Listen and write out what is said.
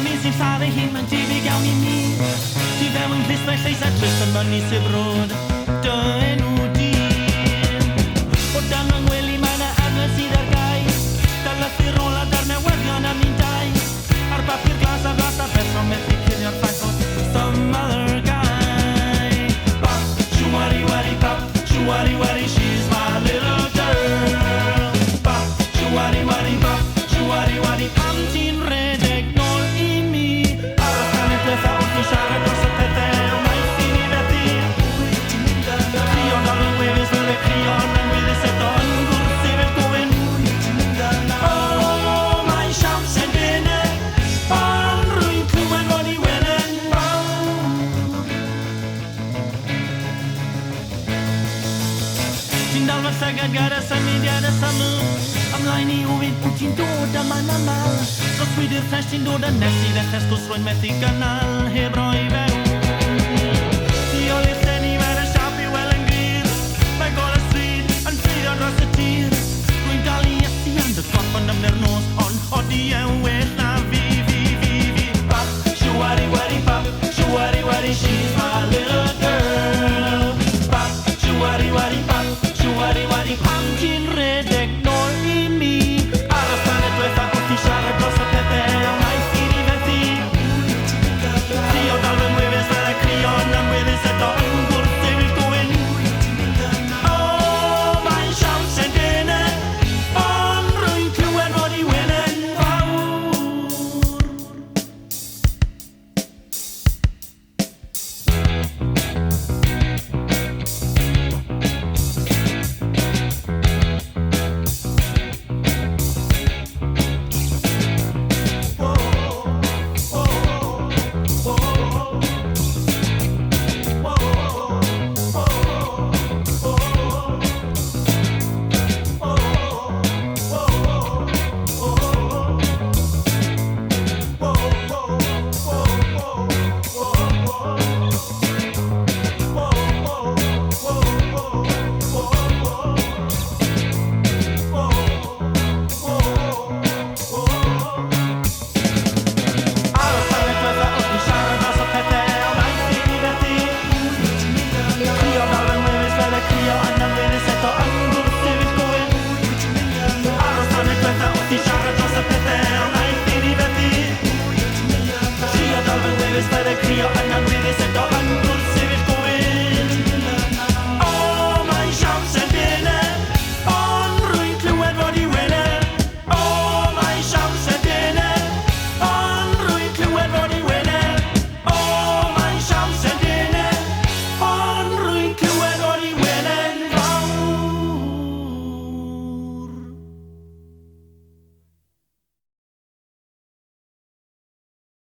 mi sy'n lladd ei hun, mae'n debyg iawn i mi. Ti fewn yn glis mae lleis a twist yn mynnu sy'n brod. Dy enw di. O dan yng ngwely mae yna adle sydd ar gau. Dalythu'r ôl a darn newyddion am un dau. Ar bapur glas a beso methu curio'r ffaith o some other guy. Bop, shwari wari bop, shwari wari she's my little girl. Bop, shwari wari bop, shwari wari pam ti'n redeg nôl i mi. Aros gan y dletha wrth i siarad dros y pethau maith i ni fethu. Crio dal yn wefus fel y crio yn wyddus eto yn gwrth i'r gwyn. Oh, mae siawns yn dynnu pan rwy'n clywed fod i wenen Ti'n dal fy llygad gyda symudiad y syml Ymlaen i wyd wyt ti'n dod yma'n aml Dros wyd i'r ffres ti'n dod yn nes i ddechrau sgwrs rwy'n methu gynnal heb roi fewn Ti ôl i'r llenni fer y siap i wel yn glir Mae gol y stryd yn ffeidio dros y tir Rwy'n dal i esu am dy gorffon am yr nos Ond chodi e well na fi Bop, shwari wari bop, shwari wari she's my little girl Bop, shwari wari bop, shwari wari pam ti'n redeg nôl i mi Aros pan y dwetha wrth i siarad dros y pethau maith i ni fethu Crio dal fy ngwefus fel y crio yn ymweddus eto yn gwrth i'r gwyn Oh, mae'n siawns yn dynnu ond rwy'n clywed fod i wenen fawr Aros pan y dwetha wrth i siarad dros y pethau maith i ni fethu Crio dal fy ngwefus fel y crio yn ymweddus eto yn gwrth i'r gwyn Aros pan y dwetha wrth i siarad dros y pethau maith i ni fethu Crio dal fy ngwefus fel y crio yn